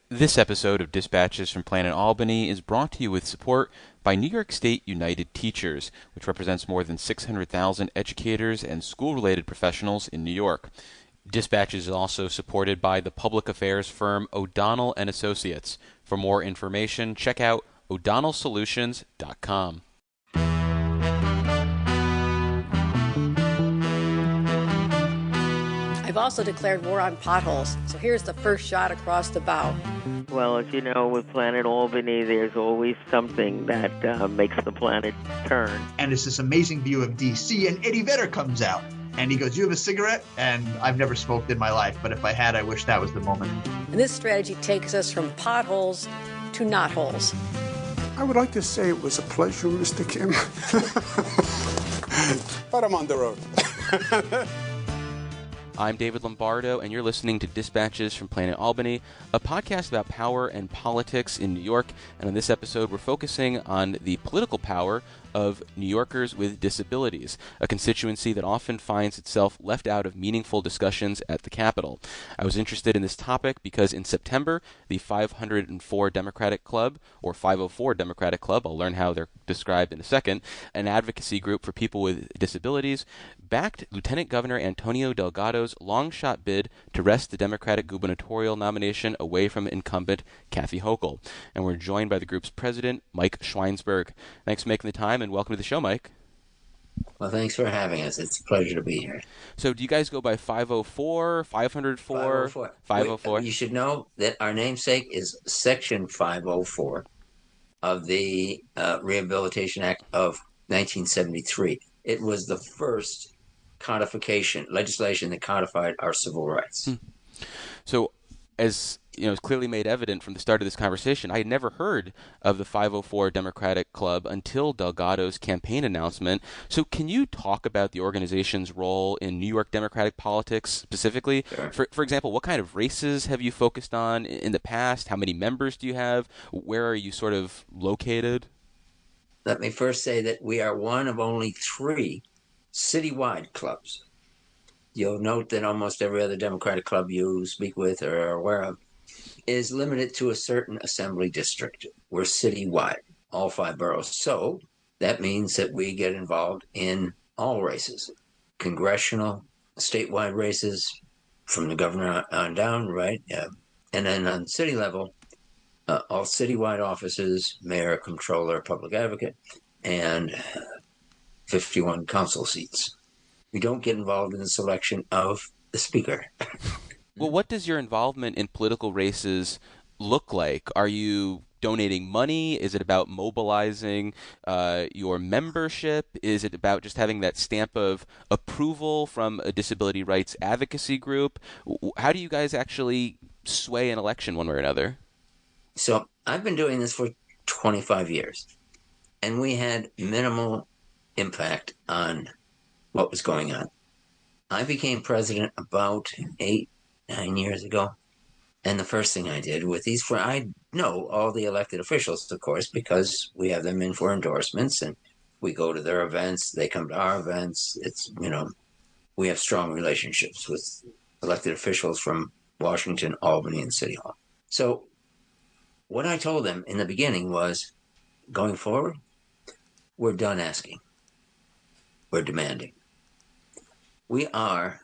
This episode of Dispatches from Planet Albany is brought to you with support by New York State United Teachers, which represents more than 600,000 educators and school-related professionals in New York. Dispatches is also supported by the public affairs firm O'Donnell and Associates. For more information, check out o'donnellsolutions.com. I've also declared war on potholes, so here's the first shot across the bow. Well, as you know, with Planet Albany, there's always something that makes the planet turn. And it's this amazing view of D.C., and Eddie Vedder comes out. And he goes, "You have a cigarette?" And I've never smoked in my life, but if I had, I wish that was the moment. And this strategy takes us from potholes to knotholes. I would like to say it was a pleasure, Mr. Kim. But I'm on the road. I'm David Lombardo, and you're listening to Dispatches from Planet Albany, a podcast about power and politics in New York. And on this episode, we're focusing on the political power of New Yorkers with disabilities, a constituency that often finds itself left out of meaningful discussions at the Capitol. I was interested in this topic because in September, the 504 Democratic Club, or 504 Democratic Club, I'll learn how they're described in a second, an advocacy group for people with disabilities, backed Lieutenant Governor Antonio Delgado's long-shot bid to wrest the Democratic gubernatorial nomination away from incumbent Kathy Hochul. And we're joined by the group's president, Mike Schweinsburg. Thanks for making the time, and welcome to the show, Mike. Well, thanks for having us. It's a pleasure to be here. So do you guys go by 504, 504? 504. You should know that our namesake is Section 504 of the Rehabilitation Act of 1973. It was the first legislation that codified our civil rights. So, as you know, it's clearly made evident from the start of this conversation, I had never heard of the 504 Democratic Club until Delgado's campaign announcement. So can you talk about the organization's role in New York Democratic politics specifically? Sure. For example, what kind of races have you focused on in the past? How many members do you have? Where are you sort of located? Let me first say that we are one of only 3 citywide clubs. You'll note that almost every other Democratic club you speak with or are aware of is limited to a certain assembly district. We're citywide, all 5 boroughs. So that means that we get involved in all races, congressional, statewide races, from the governor on down, right? And then on city level, all citywide offices, mayor, comptroller, public advocate, and 51 council seats. We don't get involved in the selection of the speaker. Well, what does your involvement in political races look like? Are you donating money? Is it about mobilizing your membership? Is it about just having that stamp of approval from a disability rights advocacy group? How do you guys actually sway an election one way or another? So I've been doing this for 25 years, and we had minimal impact on what was going on. I became president about 8-9 years ago, and the first thing I did with these, I know all the elected officials, of course, because we have them in for endorsements, and we go to their events, they come to our events. It's, we have strong relationships with elected officials from Washington, Albany, and City Hall. So what I told them in the beginning was, going forward, we're done asking. We're demanding. We are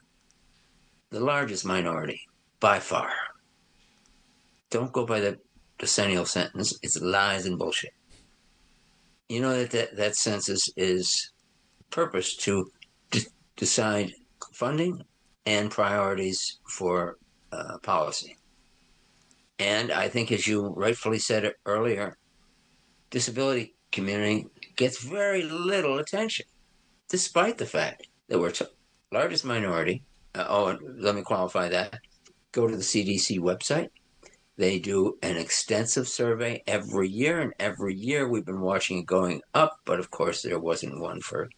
the largest minority, by far. Don't go by the decennial sentence. It's lies and bullshit. You know that census is purpose to decide funding and priorities for policy. And I think, as you rightfully said earlier, disability community gets very little attention, despite the fact that we're largest minority. Let me qualify that. Go to the CDC website. They do an extensive survey every year, and every year we've been watching it going up, but of course there wasn't one for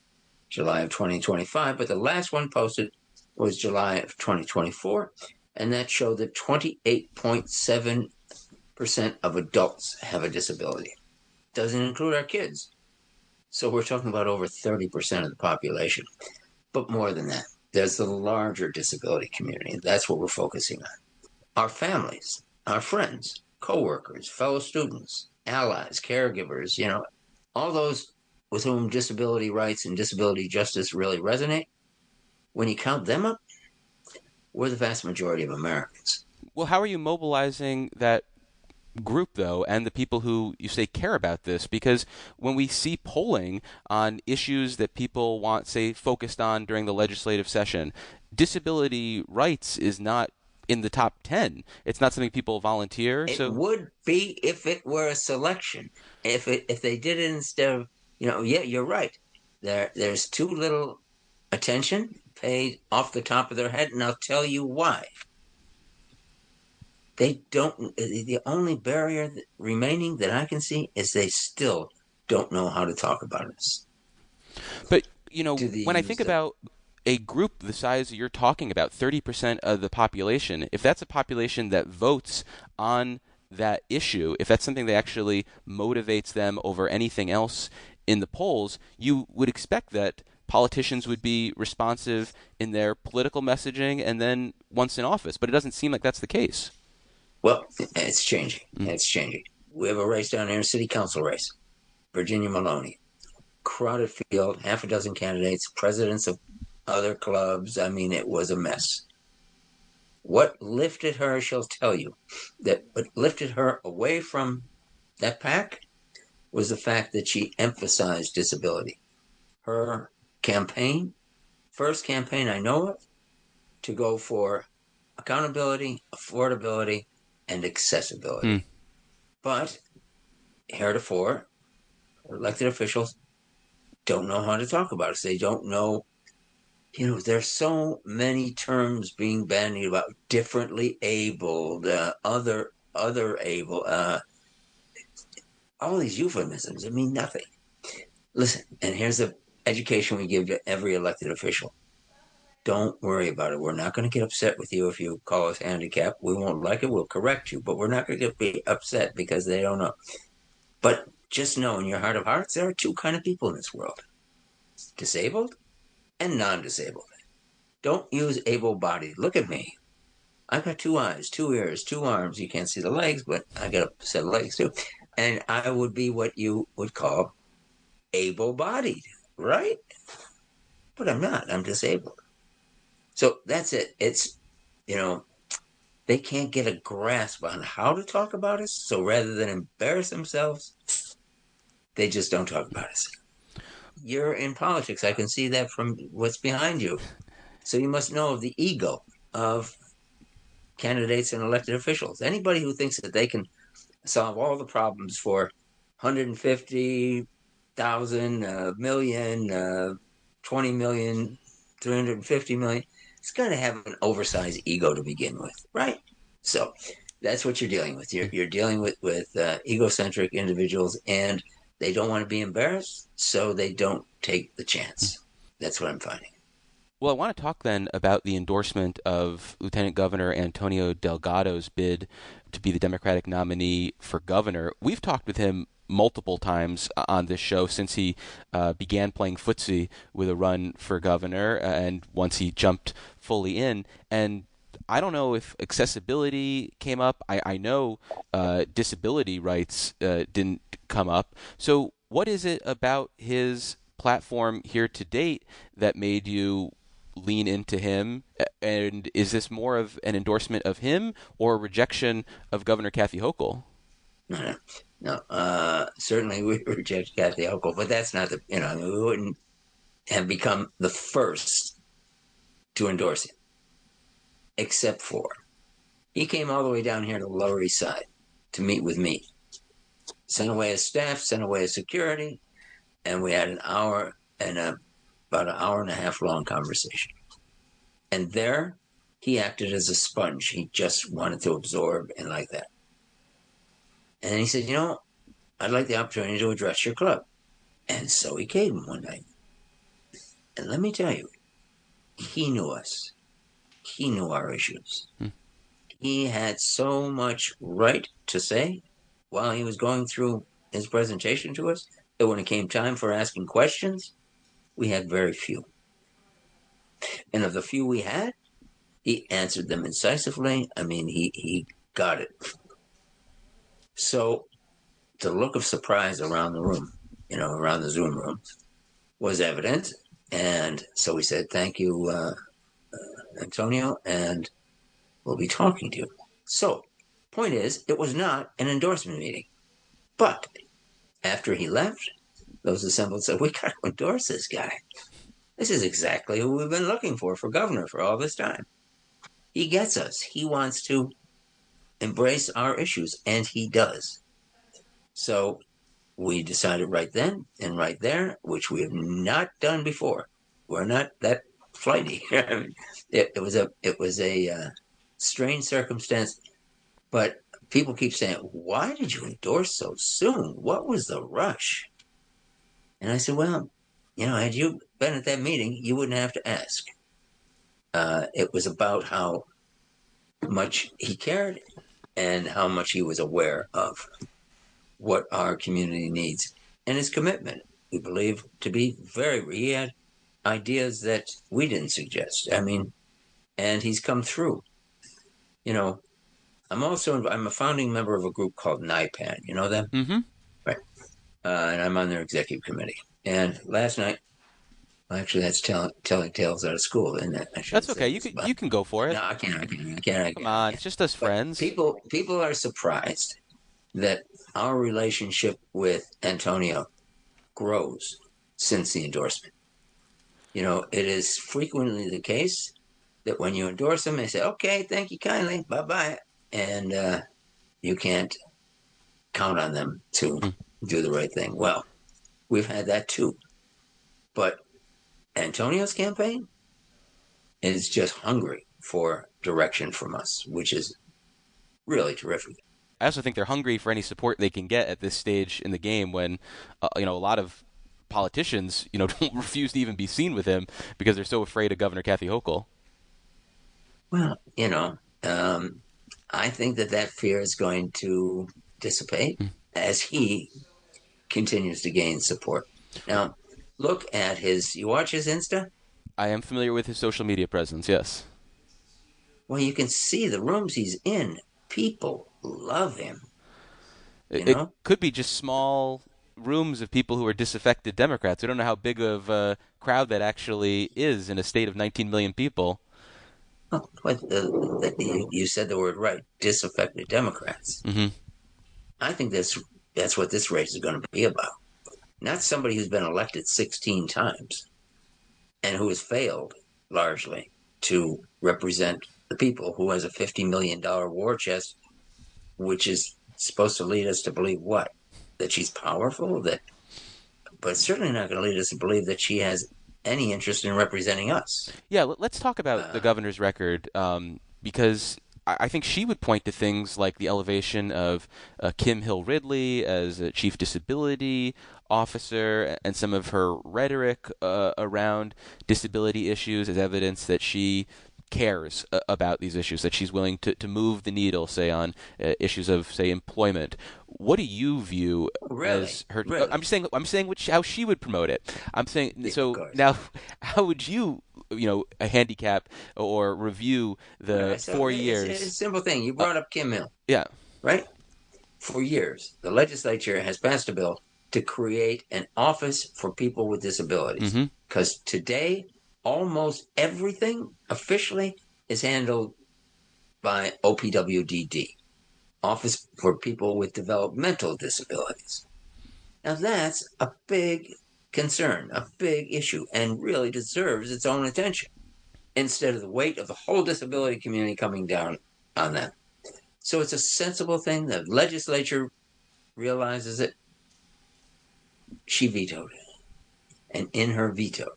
July of 2025, but the last one posted was July of 2024, and that showed that 28.7% of adults have a disability. Doesn't include our kids. So we're talking about over 30% of the population. But more than that, there's the larger disability community. That's what we're focusing on. Our families, our friends, coworkers, fellow students, allies, caregivers, all those with whom disability rights and disability justice really resonate, when you count them up, we're the vast majority of Americans. Well, how are you mobilizing that group, though, and the people who you say care about this? Because when we see polling on issues that people want, say, focused on during the legislative session, disability rights is not in the top 10. It's not something people volunteer. It would be if it were a selection. If they did it instead of, yeah, you're right. There's too little attention paid off the top of their head, and I'll tell you why. They don't. The only barrier remaining that I can see is they still don't know how to talk about us. But when I think about a group the size you're talking about, 30% of the population, if that's a population that votes on that issue, if that's something that actually motivates them over anything else in the polls, you would expect that politicians would be responsive in their political messaging and then once in office. But it doesn't seem like that's the case. Well, it's changing. It's changing. We have a race down here, a city council race. Virginia Maloney. Crowded field, half a dozen candidates, presidents of other clubs. I mean, it was a mess. What lifted her, she'll tell you, that what lifted her away from that pack was the fact that she emphasized disability. Her campaign, first campaign I know of, to go for accountability, affordability, and accessibility. But heretofore, elected officials don't know how to talk about it. They don't know, there's so many terms being bandied about: differently abled, other able, all these euphemisms that mean nothing. Listen, and here's the education we give to every elected official. Don't worry about it. We're not going to get upset with you if you call us handicapped. We won't like it. We'll correct you. But we're not going to be upset because they don't know. But just know in your heart of hearts, there are two kinds of people in this world: disabled and non-disabled. Don't use able-bodied. Look at me. I've got 2 eyes, 2 ears, 2 arms. You can't see the legs, but I got a set of legs too. And I would be what you would call able-bodied, right? But I'm not. I'm disabled. So that's it. It's, they can't get a grasp on how to talk about us. So rather than embarrass themselves, they just don't talk about us. You're in politics. I can see that from what's behind you. So you must know of the ego of candidates and elected officials. Anybody who thinks that they can solve all the problems for 150,000, million, 20 million, 350 million, it's going to have an oversized ego to begin with, right? So that's what you're dealing with. You're dealing with egocentric individuals, and they don't want to be embarrassed, so they don't take the chance. That's what I'm finding. Well, I want to talk then about the endorsement of Lieutenant Governor Antonio Delgado's bid to be the Democratic nominee for governor. We've talked with him multiple times on this show since he began playing footsie with a run for governor, and once he jumped fully in. And I don't know if accessibility came up. I know disability rights didn't come up. So what is it about his platform here to date that made you lean into him? And is this more of an endorsement of him or a rejection of Governor Kathy Hochul? No. Certainly we reject Kathy Hochul, but that's not we wouldn't have become the first to endorse him, except for he came all the way down here to the Lower East Side to meet with me. Sent away his staff, sent away his security, and we had about an hour and a half long conversation. And there, he acted as a sponge. He just wanted to absorb and like that. And he said, I'd like the opportunity to address your club. And so he came one night. And let me tell you, he knew us. He knew our issues. He had so much right to say while he was going through his presentation to us that when it came time for asking questions, we had very few. And of the few we had, he answered them incisively. I mean, he got it. So the look of surprise around the room, around the Zoom room, was evident. And so we said, thank you, Antonio, and we'll be talking to you. So, point is, it was not an endorsement meeting. But after he left, those assembled said, we got to endorse this guy. This is exactly who we've been looking for governor for all this time. He gets us. He wants to embrace our issues, and he does. So we decided right then and right there, which we have not done before. We're not that flighty. It was a strange circumstance, but people keep saying, why did you endorse so soon? What was the rush? And I said, well, had you been at that meeting, you wouldn't have to ask. It was about how much he cared and how much he was aware of what our community needs, and his commitment, we believe, to be he had ideas that we didn't suggest. And he's come through. I'm a founding member of a group called NIPAN. You know them? Mm-hmm. Right. And I'm on their executive committee. And last night, actually, that's telling tales out of school, isn't it? That's okay. You can go for it. No, I can't. Come on, it's just us friends. People are surprised that our relationship with Antonio grows since the endorsement. It is frequently the case that when you endorse them, they say, okay, thank you kindly, bye-bye. And you can't count on them to do the right thing. Well, we've had that too. But Antonio's campaign is just hungry for direction from us, which is really terrific. I also think they're hungry for any support they can get at this stage in the game when, a lot of politicians, don't refuse to even be seen with him because they're so afraid of Governor Kathy Hochul. Well, I think that fear is going to dissipate as he continues to gain support. Now, look at you watch his Insta? I am familiar with his social media presence, yes. Well, you can see the rooms he's in. People love him. It could be just small rooms of people who are disaffected Democrats. We don't know how big of a crowd that actually is in a state of 19 million people. Oh, you said the word right, disaffected Democrats. Mm-hmm. I think that's what this race is going to be about. Not somebody who's been elected 16 times and who has failed largely to represent the people, who has a $50 million war chest, which is supposed to lead us to believe what? That she's powerful? But it's certainly not going to lead us to believe that she has any interest in representing us. Yeah, let's talk about the governor's record, because I think she would point to things like the elevation of Kim Hill Ridley as a chief disability officer and some of her rhetoric around disability issues as evidence that she cares about these issues, that she's willing to move the needle, say, on issues of, say, employment. What do you view as her? Really? I'm saying how she would promote it. I'm saying, so now, how would you handicap or review the 4 years? It's a simple thing. You brought up Kim Hill. Yeah. Right? For years, the legislature has passed a bill to create an office for people with disabilities. Because today, almost everything officially is handled by OPWDD, Office for People with Developmental Disabilities. Now that's a big concern, a big issue, and really deserves its own attention, instead of the weight of the whole disability community coming down on them. So it's a sensible thing. The legislature realizes it. She vetoed it. And in her veto,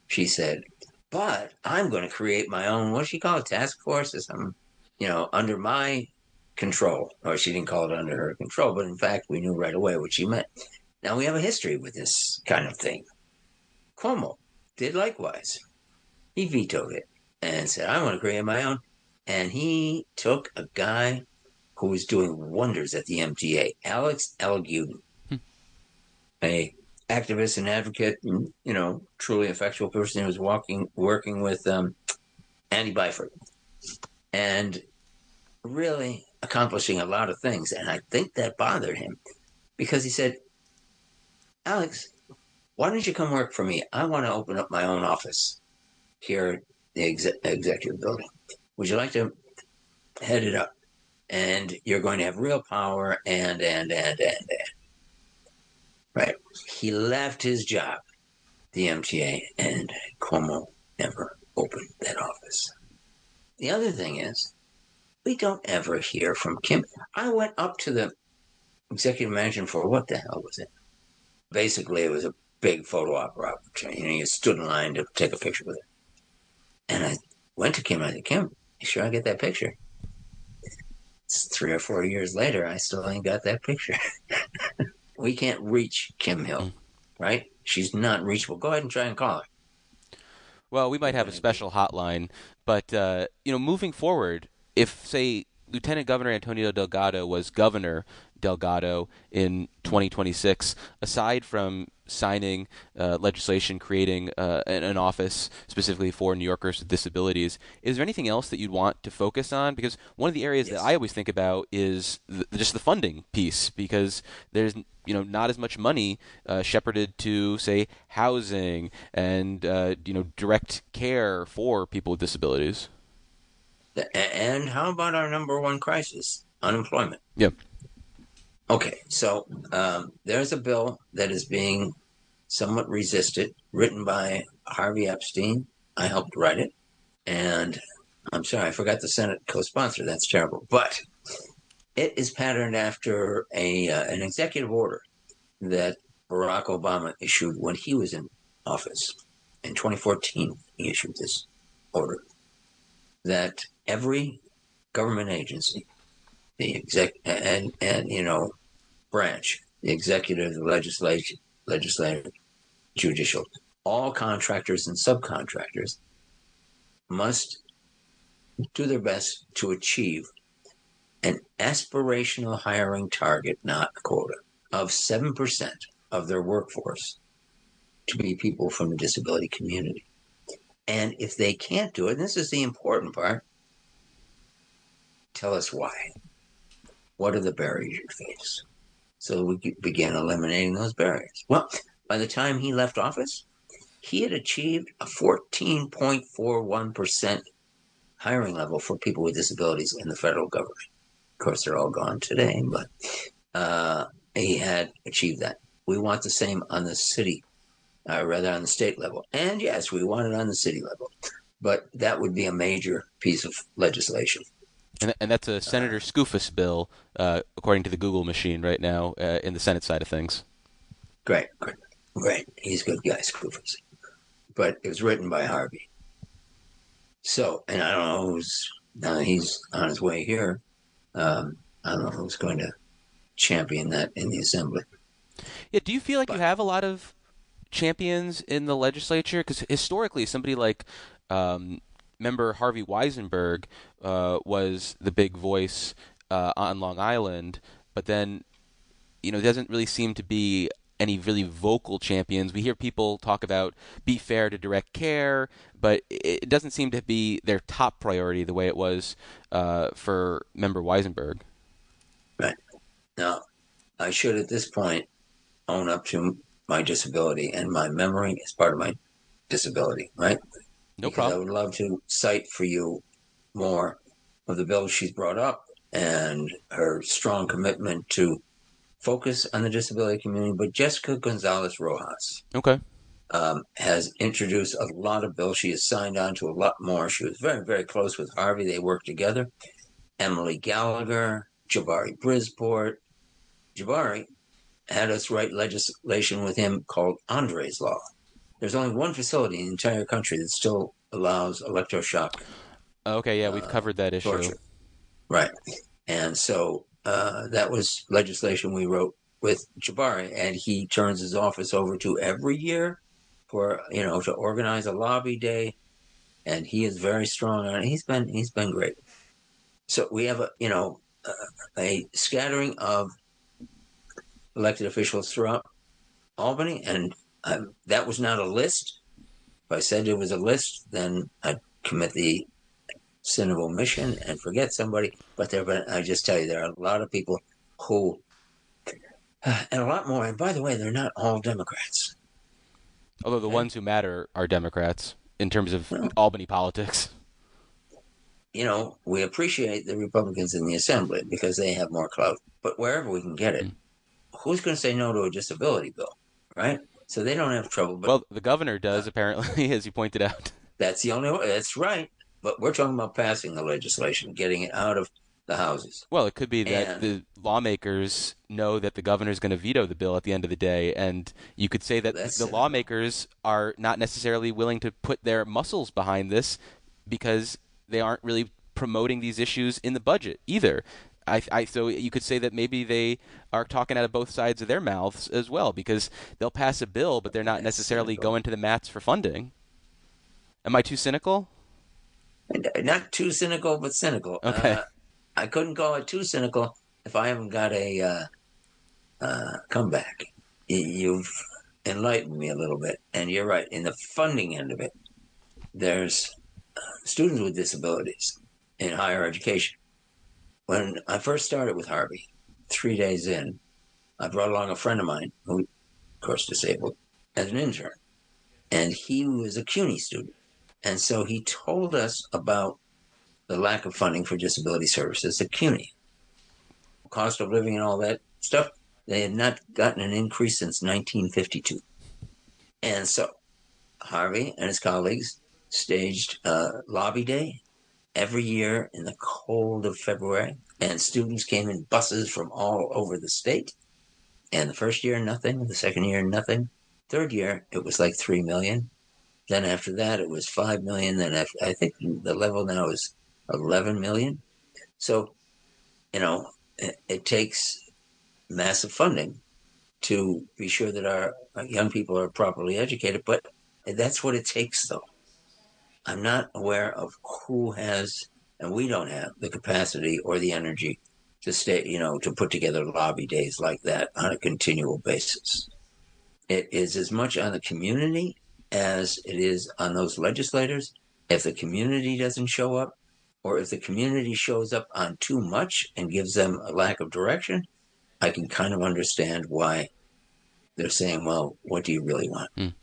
she said, but I'm going to create my own, what does she call it, task force or something, under my control. Or she didn't call it under her control, but in fact, we knew right away what she meant. Now, we have a history with this kind of thing. Cuomo did likewise. He vetoed it and said, I want to create my own. And he took a guy who was doing wonders at the MTA, Alex Alguden, a activist and advocate, truly effectual person who was working with Andy Byford. And really, accomplishing a lot of things. And I think that bothered him because he said, Alex, why don't you come work for me? I want to open up my own office here at the executive building. Would you like to head it up? And you're going to have real power and. Right. He left his job, the MTA, and Cuomo never opened that office. The other thing is, we don't ever hear from Kim. I went up to the executive mansion for what the hell was it? Basically, it was a big photo op opportunity. You stood in line to take a picture with it. And I went to Kim and I said, Kim, you sure I get that picture? It's 3 or 4 years later, I still ain't got that picture. We can't reach Kim Hill, right? She's not reachable. Go ahead and try and call her. Well, we might have a special hotline, but moving forward, if say Lieutenant Governor Antonio Delgado was Governor Delgado in 2026, aside from signing legislation creating an office specifically for New Yorkers with disabilities, is there anything else that you'd want to focus on? Because one of the areas that I always think about is just the funding piece, because there's not as much money shepherded to, say, housing and direct care for people with disabilities. And how about our number one crisis, unemployment? Yep. Okay, so there's a bill that is being somewhat resisted, written by Harvey Epstein. I helped write it, and I'm sorry, I forgot the Senate co-sponsor. That's terrible. But it is patterned after an executive order that Barack Obama issued when he was in office. In 2014, he issued this order that every government agency, the branch, the executive, the legislative, judicial, all contractors and subcontractors must do their best to achieve an aspirational hiring target, not a quota, of 7% of their workforce to be people from the disability community. And if they can't do it, and this is the important part, tell us why. What are the barriers you face? So we began eliminating those barriers. Well, by the time he left office, he had achieved a 14.41% hiring level for people with disabilities in the federal government. Of course, they're all gone today, but he had achieved that. We want the same on the city, rather on the state level. And yes, we want it on the city level. But that would be a major piece of legislation. And that's a Senator Skoufis bill, according to the Google machine right now, in the Senate side of things. Great. He's a good guy, Skoufis. But it was written by Harvey. So, and I don't know who's, now he's on his way here. I don't know who's going to champion that in the assembly. Yeah, do you feel like you have a lot of champions in the legislature? Because historically, somebody like member Harvey Schweinsburg was the big voice on Long Island, but then, there doesn't really seem to be any really vocal champions. We hear people talk about be fair to direct care, but it doesn't seem to be their top priority the way it was for member Schweinsburg. Right. Now, I should at this point own up to my disability, and my memory is part of my disability, right? No because problem. I would love to cite for you more of the bills she's brought up and her strong commitment to focus on the disability community. But Jessica Gonzalez Rojas has introduced a lot of bills. She has signed on to a lot more. She was very, very close with Harvey. They worked together. Emily Gallagher, Jabari Brisport. Jabari had us write legislation with him called Andre's Law. There's only one facility in the entire country that still allows electroshock. Okay, yeah, we've covered that issue. Torture. Right. And so that was legislation we wrote with Jabari, and he turns his office over to every year for, to organize a lobby day, and he is very strong on it. He's been great. So we have a scattering of elected officials throughout Albany, and that was not a list. If I said it was a list, then I'd commit the sin of omission and forget somebody. But I just tell you, there are a lot of people who, and a lot more. And by the way, they're not all Democrats. Although the ones who matter are Democrats in terms of Well, Albany politics. We appreciate the Republicans in the Assembly because they have more clout. But wherever we can get it, who's going to say no to a disability bill, right? So they don't have trouble. But Well, the governor does, apparently, as you pointed out. that's the only way. That's right. But we're talking about passing the legislation, getting it out of the houses. Well, it could be that the lawmakers know that the governor is going to veto the bill at the end of the day, and you could say that the lawmakers are not necessarily willing to put their muscles behind this because they aren't really promoting these issues in the budget either. So you could say that maybe they are talking out of both sides of their mouths as well, because they'll pass a bill, but they're not necessarily going to the mats for funding. Am I too cynical? Not too cynical, but cynical. Okay. I couldn't call it too cynical if I haven't got a comeback. You've enlightened me a little bit, and you're right. In the funding end of it, there's students with disabilities in higher education. When I first started with Harvey, 3 days in, I brought along a friend of mine, who, of course, disabled, as an intern. And he was a CUNY student. And so he told us about the lack of funding for disability services at CUNY. Cost of living and all that stuff, they had not gotten an increase since 1952. And so Harvey and his colleagues staged lobby day every year in the cold of February, and students came in buses from all over the state. And the first year, nothing. The second year, nothing. Third year, it was like 3 million. Then after that, it was 5 million. Then I think the level now is 11 million. So, it takes massive funding to be sure that our young people are properly educated. But that's what it takes, though. I'm not aware of who has, and we don't have, the capacity or the energy to stay, to put together lobby days like that on a continual basis. It is as much on the community as it is on those legislators. If the community doesn't show up, or if the community shows up on too much and gives them a lack of direction, I can kind of understand why they're saying, well, what do you really want?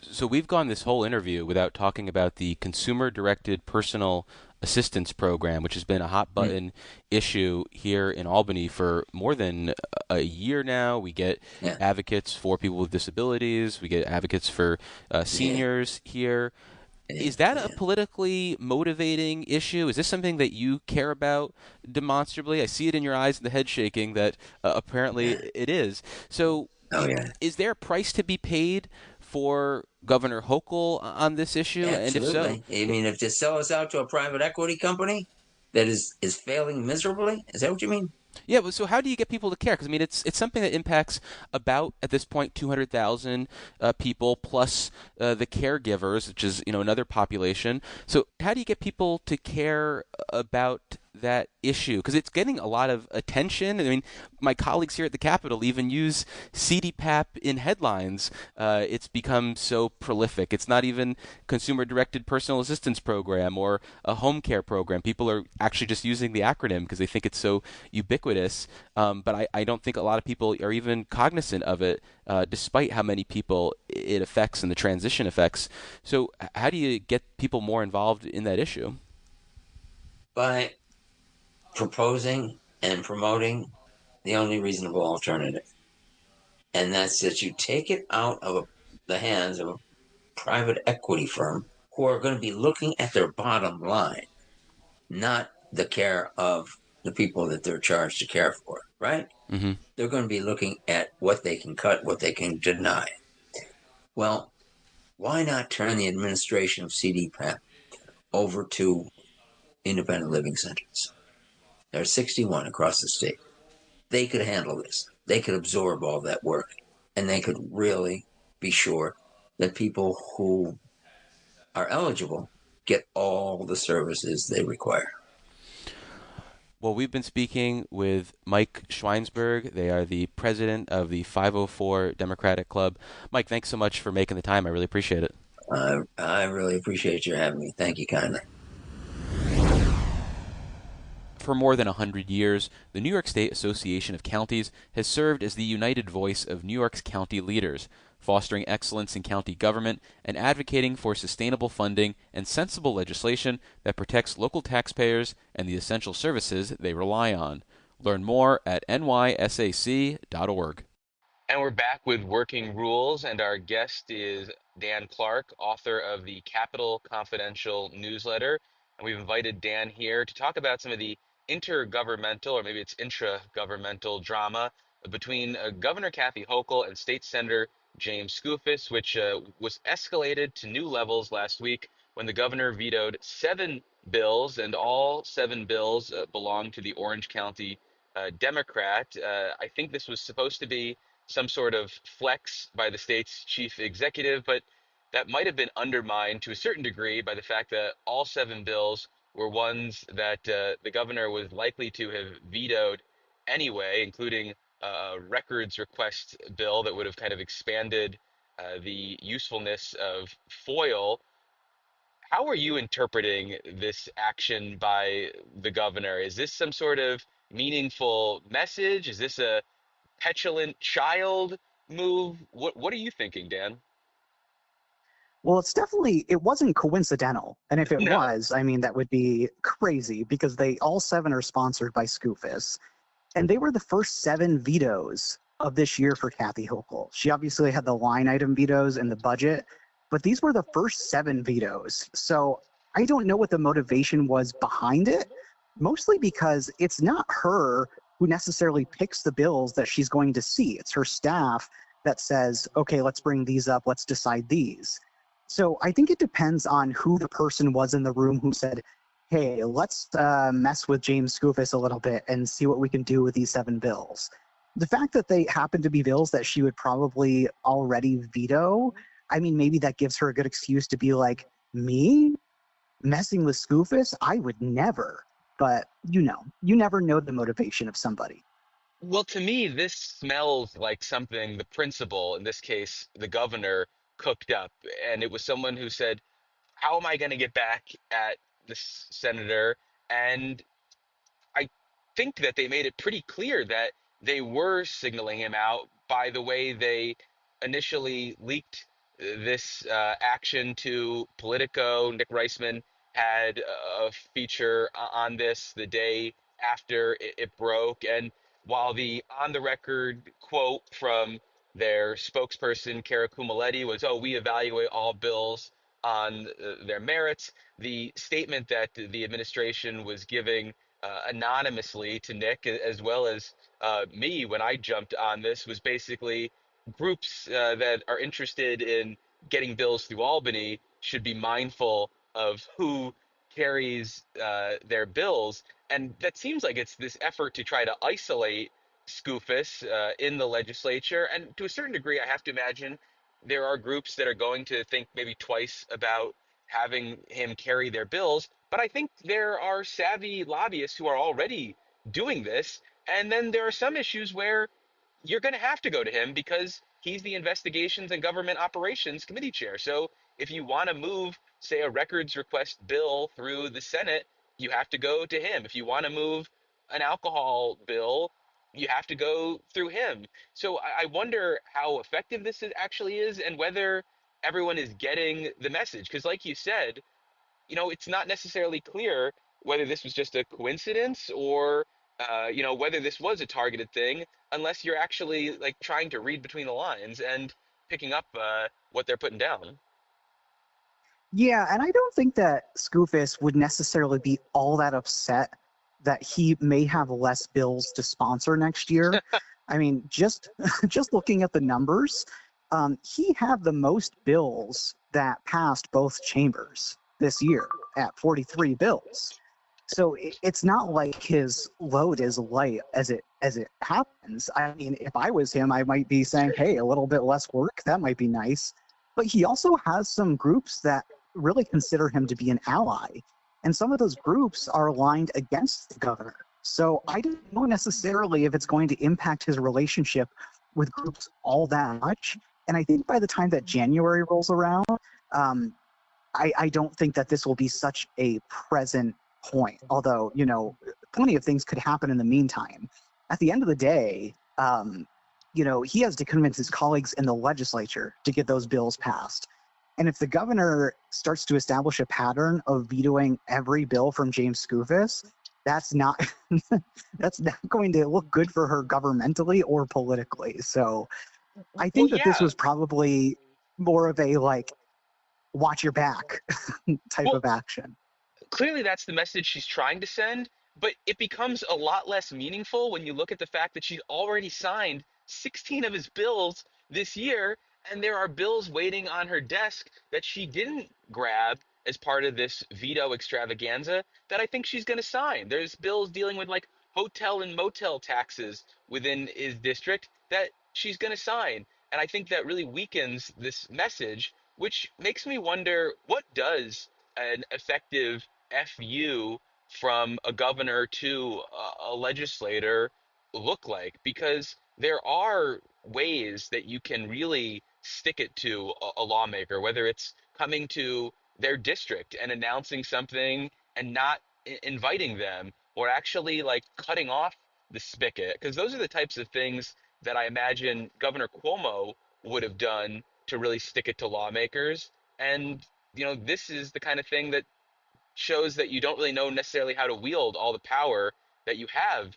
So we've gone this whole interview without talking about the consumer-directed personal assistance program, which has been a hot-button issue here in Albany for more than a year now. We get advocates for people with disabilities. We get advocates for seniors here. Is that a politically motivating issue? Is this something that you care about demonstrably? I see it in your eyes and the head shaking that apparently it is. So is there a price to be paid for Governor Hochul on this issue? Absolutely. And if so, you mean if to sell us out to a private equity company that is failing miserably? Is that what you mean? Yeah, but so how do you get people to care? Because, I mean, it's something that impacts about, at this point, 200,000 people plus the caregivers, which is, another population. So how do you get people to care about that issue? Because it's getting a lot of attention. I mean, my colleagues here at the Capitol even use CDPAP in headlines. It's become so prolific. It's not even consumer-directed personal assistance program or a home care program. People are actually just using the acronym because they think it's so ubiquitous. But I don't think a lot of people are even cognizant of it, despite how many people it affects and the transition affects. So how do you get people more involved in that issue? By proposing and promoting the only reasonable alternative. And that's that you take it out of the hands of a private equity firm who are going to be looking at their bottom line, not the care of the people that they're charged to care for, right? Mm-hmm. They're going to be looking at what they can cut, what they can deny. Well, why not turn the administration of CDPAP over to independent living centers? There are 61 across the state. They could handle this. They could absorb all that work. And they could really be sure that people who are eligible get all the services they require. Well, we've been speaking with Mike Schweinsburg. They are the president of the 504 Democratic Club. Mike, thanks so much for making the time. I really appreciate it. I really appreciate you having me. Thank you kindly. For more than 100 years, the New York State Association of Counties has served as the united voice of New York's county leaders, fostering excellence in county government and advocating for sustainable funding and sensible legislation that protects local taxpayers and the essential services they rely on. Learn more at nysac.org. And we're back with Working Rules, and our guest is Dan Clark, author of the Capitol Confidential newsletter. And we've invited Dan here to talk about some of the intergovernmental, or maybe it's intragovernmental drama between Governor Kathy Hochul and State Senator James Skoufis, which was escalated to new levels last week when the governor vetoed 7 bills, and all 7 bills belong to the Orange County Democrat. I think this was supposed to be some sort of flex by the state's chief executive, but that might have been undermined to a certain degree by the fact that all 7 bills were ones that the governor was likely to have vetoed anyway, including a records request bill that would have kind of expanded the usefulness of FOIL. How are you interpreting this action by the governor? Is this some sort of meaningful message? Is this a petulant child move? What are you thinking, Dan? Well, it wasn't coincidental. And if it No. was, I mean, that would be crazy because all 7 are sponsored by Skoufis. And they were the first 7 vetoes of this year for Kathy Hochul. She obviously had the line item vetoes in the budget, but these were the first 7 vetoes. So I don't know what the motivation was behind it, mostly because it's not her who necessarily picks the bills that she's going to see. It's her staff that says, okay, let's bring these up, let's decide these. So I think it depends on who the person was in the room who said, hey, let's mess with James Skoufis a little bit and see what we can do with these 7 bills. The fact that they happen to be bills that she would probably already veto, I mean, maybe that gives her a good excuse to be like, me? Messing with Skoufis? I would never. But, you never know the motivation of somebody. Well, to me, this smells like something the principal, in this case, the governor, cooked up. And it was someone who said, how am I going to get back at this senator? And I think that they made it pretty clear that they were signaling him out by the way they initially leaked this action to Politico. Nick Reisman had a feature on this the day after it broke. And while the on the record quote from their spokesperson, Cara Kumaletti, was, oh, we evaluate all bills on their merits, the statement that the administration was giving anonymously to Nick, as well as me when I jumped on this, was basically groups that are interested in getting bills through Albany should be mindful of who carries their bills. And that seems like it's this effort to try to isolate Skoufis in the legislature. And to a certain degree, I have to imagine there are groups that are going to think maybe twice about having him carry their bills. But I think there are savvy lobbyists who are already doing this. And then there are some issues where you're going to have to go to him because he's the Investigations and Government Operations Committee chair. So if you want to move, say, a records request bill through the Senate, you have to go to him. If you want to move an alcohol bill, you have to go through him. So I wonder how effective this actually is and whether everyone is getting the message. Because like you said, it's not necessarily clear whether this was just a coincidence or, whether this was a targeted thing, unless you're actually like trying to read between the lines and picking up what they're putting down. Yeah, and I don't think that Skoufis would necessarily be all that upset that he may have less bills to sponsor next year. I mean, just looking at the numbers, he had the most bills that passed both chambers this year at 43 bills. So it's not like his load is light as it happens. I mean, if I was him, I might be saying, hey, a little bit less work, that might be nice. But he also has some groups that really consider him to be an ally. And some of those groups are aligned against the governor. So I don't know necessarily if it's going to impact his relationship with groups all that much. And I think by the time that January rolls around, I don't think that this will be such a present point. Although, plenty of things could happen in the meantime. At the end of the day, he has to convince his colleagues in the legislature to get those bills passed. And if the governor starts to establish a pattern of vetoing every bill from James Skoufis, that's not going to look good for her governmentally or politically. So I think that this was probably more of a watch your back type of action. Clearly that's the message she's trying to send, but it becomes a lot less meaningful when you look at the fact that she's already signed 16 of his bills this year, and there are bills waiting on her desk that she didn't grab as part of this veto extravaganza that I think she's going to sign. There's bills dealing with hotel and motel taxes within his district that she's going to sign. And I think that really weakens this message, which makes me wonder, what does an effective FU from a governor to a legislator look like? Because there are ways that you can really stick it to a lawmaker, whether it's coming to their district and announcing something and not inviting them, or actually cutting off the spigot, because those are the types of things that I imagine Governor Cuomo would have done to really stick it to lawmakers. And this is the kind of thing that shows that you don't really know necessarily how to wield all the power that you have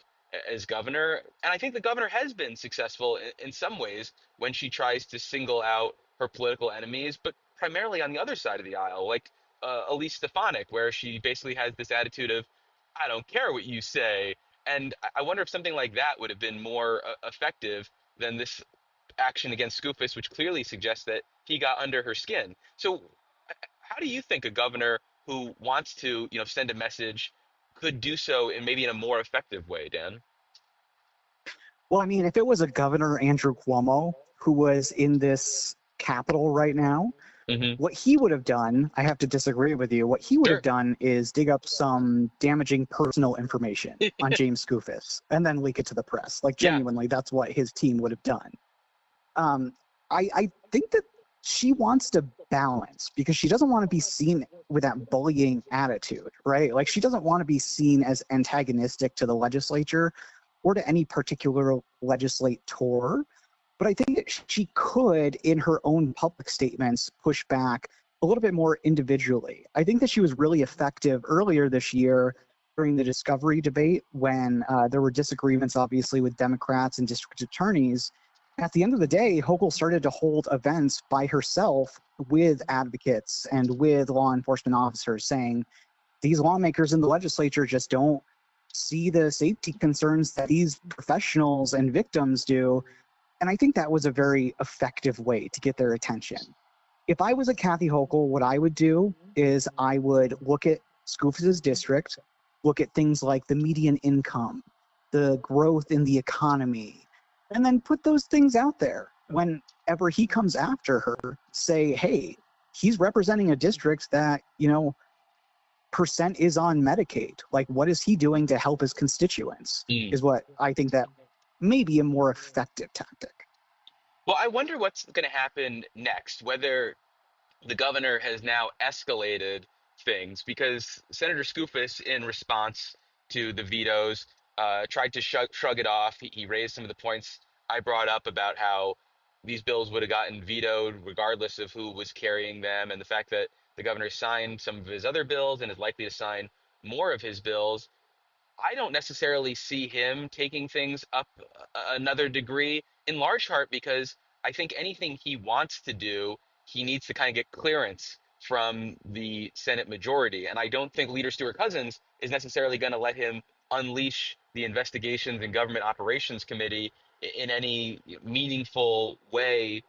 as governor. And I think the governor has been successful in some ways when she tries to single out her political enemies, but primarily on the other side of the aisle, like Elise Stefanik, where she basically has this attitude of, I don't care what you say. And I wonder if something like that would have been more effective than this action against Skoufis, which clearly suggests that he got under her skin. So how do you think a governor who wants to, send a message could do so in a more effective way, Dan? Well, I mean, if it was a Governor Andrew Cuomo who was in this Capitol right now, what he would have done, I have to disagree with you, what he would have done is dig up some damaging personal information on James Skoufis and then leak it to the press. Genuinely, that's what his team would have done. I think that she wants to balance because she doesn't want to be seen with that bullying attitude, right? She doesn't want to be seen as antagonistic to the legislature or to any particular legislator. But I think that she could, in her own public statements, push back a little bit more individually. I think that she was really effective earlier this year during the discovery debate when there were disagreements, obviously, with Democrats and district attorneys. At the end of the day, Hochul started to hold events by herself with advocates and with law enforcement officers saying these lawmakers in the legislature just don't see the safety concerns that these professionals and victims do. And I think that was a very effective way to get their attention. If I was a Kathy Hochul, what I would do is I would look at Skoufis' district, look at things like the median income, the growth in the economy, and then put those things out there. Whenever he comes after her, say, hey, he's representing a district that, percent is on Medicaid. What is he doing to help his constituents is what I think that may be a more effective tactic. Well, I wonder what's going to happen next, whether the governor has now escalated things, because Senator Skoufis, in response to the vetoes, tried to shrug it off. He raised some of the points I brought up about how these bills would have gotten vetoed regardless of who was carrying them, and the fact that the governor signed some of his other bills and is likely to sign more of his bills. I don't necessarily see him taking things up another degree, in large part because I think anything he wants to do, he needs to kind of get clearance from the Senate majority. And I don't think Leader Stuart Cousins is necessarily going to let him unleash the Investigations and Government Operations Committee in any meaningful way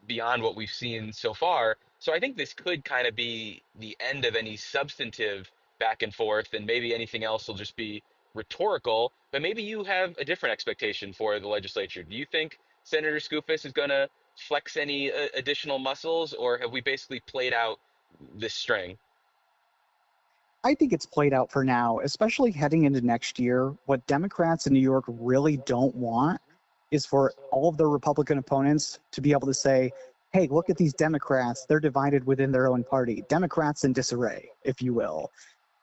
beyond what we've seen so far. So I think this could kind of be the end of any substantive back and forth, and maybe anything else will just be rhetorical. But maybe you have a different expectation for the legislature. Do you think Senator Skoufis is going to flex any additional muscles, or have we basically played out this string? I think it's played out for now, especially heading into next year. What Democrats in New York really don't want is for all of their Republican opponents to be able to say, hey, look at these Democrats. They're divided within their own party. Democrats in disarray, if you will.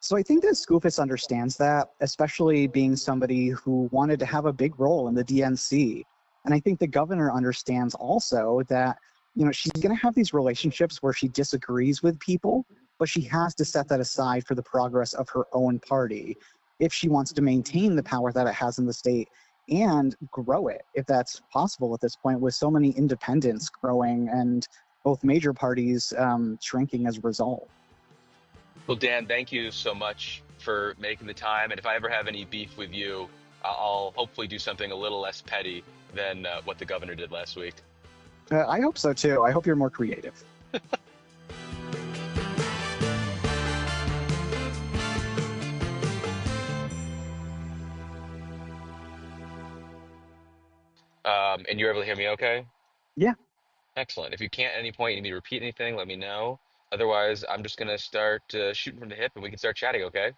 So I think that Skoufis understands that, especially being somebody who wanted to have a big role in the DNC. And I think the governor understands also that, she's going to have these relationships where she disagrees with people, but she has to set that aside for the progress of her own party if she wants to maintain the power that it has in the state and grow it, if that's possible at this point, with so many independents growing and both major parties shrinking as a result. Well, Dan, thank you so much for making the time. And if I ever have any beef with you, I'll hopefully do something a little less petty than what the governor did last week. I hope so, too. I hope you're more creative. And you're able to hear me okay? Yeah. Excellent. If you can't at any point, you need me to repeat anything, let me know. Otherwise, I'm just going to start shooting from the hip and we can start chatting, okay?